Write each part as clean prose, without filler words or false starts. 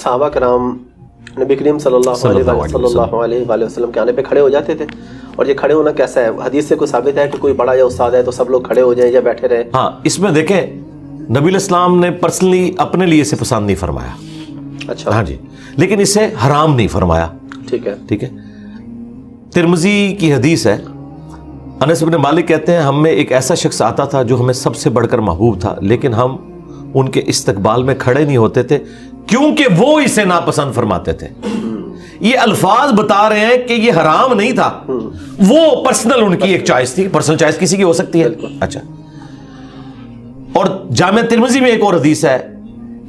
صحابہ کرام نبی کریم صلی اللہ علیہ وآلہ وسلم کے آنے پہ کھڑے ہو جاتے تھے، اور یہ کھڑے ہونا کیسا ہے؟ حدیث سے کوئی ثابت ہے کہ کوئی بڑا یا استاد ہے تو سب لوگ کھڑے ہو جائیں یا بیٹھے رہیں؟ ہاں، اس میں دیکھیں نبی علیہ السلام نے پرسنلی اپنے لیے اسے پسند نہیں فرمایا. اچھا، ہاں جی، لیکن اسے حرام نہیں فرمایا. ٹھیک ہے، ٹھیک ہے. ترمذی کی حدیث ہے، انس بن مالک کہتے ہیں ہم میں ایک ایسا شخص آتا تھا جو ہمیں سب سے بڑھ کر محبوب تھا، لیکن ہم ان کے استقبال میں کھڑے نہیں ہوتے تھے کیونکہ وہ اسے ناپسند فرماتے تھے. یہ الفاظ بتا رہے ہیں کہ یہ حرام نہیں تھا، وہ پرسنل ان کی ایک چوائس تھی. پرسنل چوائس کسی کی ہو سکتی ہے. اچھا، اور جامع ترمذی میں ایک اور حدیث ہے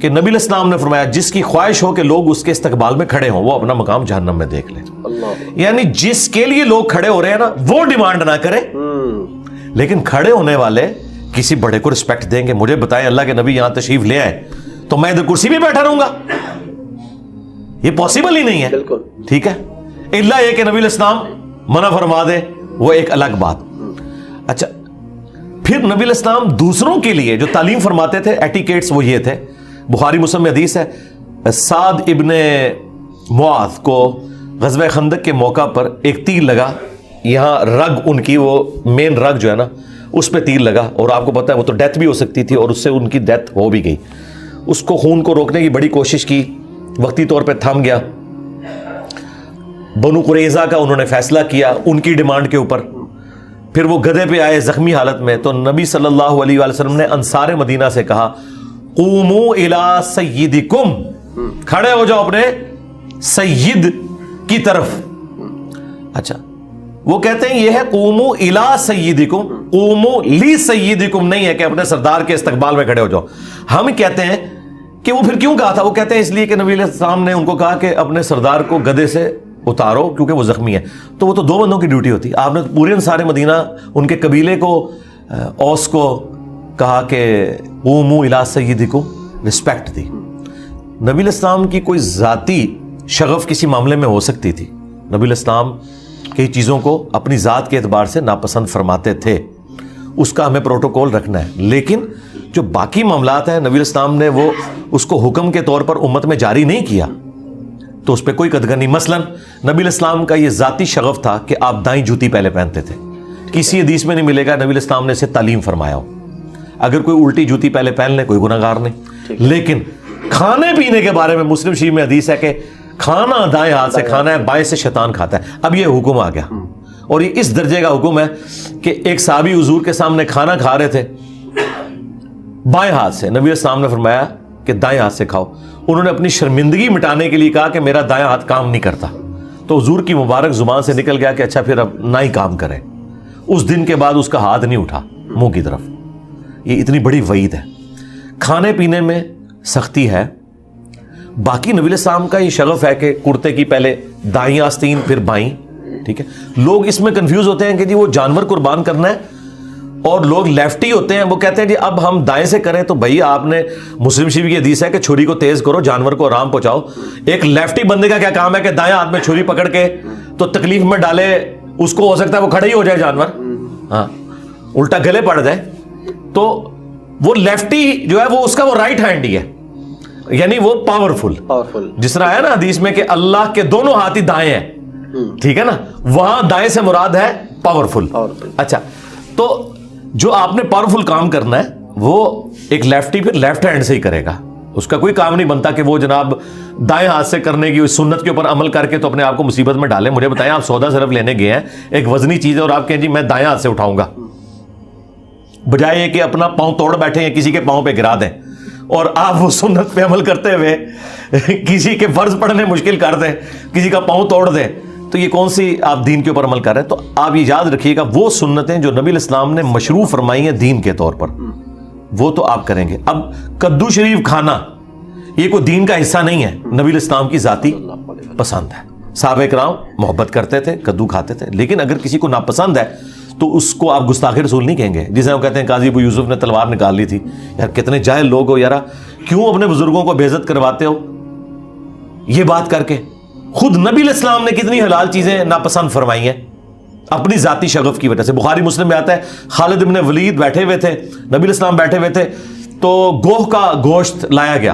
کہ نبی علیہ السلام نے فرمایا جس کی خواہش ہو کہ لوگ اس کے استقبال میں کھڑے ہوں وہ اپنا مقام جہنم میں دیکھ لیں. یعنی جس کے لیے لوگ کھڑے ہو رہے ہیں نا وہ ڈیمانڈ نہ کرے، لیکن کھڑے ہونے والے کسی بڑے کو رسپیکٹ دیں گے. مجھے بتائیں اللہ کے نبی یہاں تشریف لے آئے تو میں ادھر کرسی پہ بیٹھا رہوں گا؟ یہ پاسبل ہی نہیں ہے. ٹھیک ہے، الا یہ کہ نبی علیہ السلام منع فرما دے، وہ ایک الگ بات. اچھا، پھر نبی علیہ السلام دوسروں کے لیے جو تعلیم فرماتے تھے ایٹیکیٹس وہ یہ تھے. بخاری مسلم میں حدیث ہے، سعد ابن معاذ کو غزوہ خندق کے موقع پر ایک تیر لگا، یہاں رگ ان کی وہ مین رگ جو ہے نا اس پہ تیر لگا، اور آپ کو پتا ہے وہ تو ڈیتھ بھی ہو سکتی تھی، اور اس سے ان کی ڈیتھ ہو بھی گئی. اس کو خون کو روکنے کی بڑی کوشش کی، وقتی طور پہ تھم گیا. بنو قریظہ کا انہوں نے فیصلہ کیا ان کی ڈیمانڈ کے اوپر. پھر وہ گدھے پہ آئے زخمی حالت میں، تو نبی صلی اللہ علیہ وآلہ وسلم نے انصار مدینہ سے کہا قوموا الی سیدکم، کھڑے ہو جاؤ اپنے سید کی طرف. اچھا، وہ کہتے ہیں یہ ہے قوموا الی سیدکم، قوموا لی سیدکم نہیں ہے کہ اپنے سردار کے استقبال میں کھڑے ہو جاؤ. ہم کہتے ہیں کہ وہ پھر کیوں کہا تھا؟ وہ کہتے ہیں اس لیے کہ نبی علیہ السلام نے ان کو کہا کہ اپنے سردار کو گدھے سے اتارو کیونکہ وہ زخمی ہے. تو وہ تو دو بندوں کی ڈیوٹی ہوتی. آپ نے پورے انصار مدینہ ان کے قبیلے کو، اوس کو کہا کہ قوموا الی سیدکم، رسپیکٹ دی. نبی علیہ السلام کی کوئی ذاتی شغف کسی معاملے میں ہو سکتی تھی. نبی علیہ السلام کئی چیزوں کو اپنی ذات کے اعتبار سے ناپسند فرماتے تھے، اس کا ہمیں پروٹوکول رکھنا ہے. لیکن جو باقی معاملات ہیں نبی علیہ السلام نے وہ اس کو حکم کے طور پر امت میں جاری نہیں کیا، تو اس پہ کوئی قدغن نہیں. مثلا نبی علیہ السلام کا یہ ذاتی شغف تھا کہ آپ دائیں جوتی پہلے پہنتے تھے. کسی حدیث میں نہیں ملے گا نبی علیہ السلام نے اسے تعلیم فرمایا ہو. اگر کوئی الٹی جوتی پہلے پہن لے کوئی گناہ گار نہیں. لیکن کھانے پینے کے بارے میں مسلم شریف میں حدیث ہے کہ کھانا دائیں ہاتھ سے کھانا ہے، بائیں سے شیطان کھاتا ہے. اب یہ حکم آ گیا، اور یہ اس درجے کا حکم ہے کہ ایک صحابی حضور کے سامنے کھانا کھا رہے تھے بائیں ہاتھ سے. نبی السلام نے فرمایا کہ دائیں ہاتھ سے کھاؤ. انہوں نے اپنی شرمندگی مٹانے کے لیے کہا کہ میرا دائیں ہاتھ کام نہیں کرتا. تو حضور کی مبارک زبان سے نکل گیا کہ اچھا پھر اب نہ ہی کام کرے. اس دن کے بعد اس کا ہاتھ نہیں اٹھا منہ کی طرف. یہ اتنی بڑی وعید ہے. کھانے پینے میں سختی ہے. باقی نبی علیہ السلام کا یہ شغف ہے کہ کرتے کی پہلے دائیں آستین پھر بائیں. ٹھیک ہے، لوگ اس میں کنفیوز ہوتے ہیں کہ جی وہ جانور قربان کرنا ہے، اور لوگ لیفٹی ہوتے ہیں، وہ کہتے ہیں جی اب ہم دائیں سے کریں. تو بھائی آپ نے مسلم شریف کی حدیث ہے کہ چھری کو تیز کرو جانور کو آرام پہنچاؤ. ایک لیفٹی بندے کا کیا کام ہے کہ دائیں ہاتھ میں چھری پکڑ کے تو تکلیف میں ڈالے، اس کو ہو سکتا ہے وہ کھڑے ہی ہو جائے جانور، ہاں الٹا گلے پڑ جائے. تو وہ لیفٹی جو ہے وہ اس کا وہ رائٹ ہینڈ ہی ہے، یعنی وہ پاورفل. جس طرح ہے نا حدیث میں کہ اللہ کے دونوں ہاتھ ہی دائیں ہیں. ٹھیک ہے نا، وہاں دائیں سے مراد ہے پاورفل. اچھا، تو جو آپ نے پاورفل کام کرنا ہے وہ ایک لیفٹی پھر لیفٹ ہینڈ سے ہی کرے گا. اس کا کوئی کام نہیں بنتا کہ وہ جناب دائیں ہاتھ سے کرنے کی سنت کے اوپر عمل کر کے تو اپنے آپ کو مصیبت میں ڈالیں. مجھے بتائیں آپ سودا صرف لینے گئے ہیں، ایک وزنی چیز ہے، اور آپ کہیں جی میں دائیں ہاتھ سے اٹھاؤں گا، بجائے کہ اپنا پاؤں توڑ بیٹھے یا کسی کے پاؤں پہ گرا دیں، اور آپ وہ سنت پہ عمل کرتے ہوئے کسی کے فرض پڑھنے مشکل کر دیں، کسی کا پاؤں توڑ دیں. تو یہ کون سی آپ دین کے اوپر عمل کر رہے ہیں؟ تو آپ یہ یاد رکھیے گا وہ سنتیں جو نبی علیہ السلام نے مشروع فرمائی ہیں دین کے طور پر، وہ تو آپ کریں گے. اب کدو شریف کھانا یہ کوئی دین کا حصہ نہیں ہے، نبی علیہ السلام کی ذاتی پسند ہے. صحابہ کرام محبت کرتے تھے، کدو کھاتے تھے. لیکن اگر کسی کو ناپسند ہے تو اس کو آپ گستاخ رسول نہیں کہیں گے. جسے وہ کہتے ہیں قاضی ابو یوسف نے تلوار نکال لی تھی. یار کتنے جاہل لوگ ہو یار، کیوں اپنے بزرگوں کو بے عزت کرواتے ہو یہ بات کر کے؟ خود نبی علیہ السلام نے کتنی حلال چیزیں ناپسند فرمائی ہیں اپنی ذاتی شغف کی وجہ سے. بخاری مسلم میں آتا ہے خالد ابن ولید بیٹھے ہوئے تھے، نبی علیہ السلام بیٹھے ہوئے تھے، تو گوہ کا گوشت لایا گیا.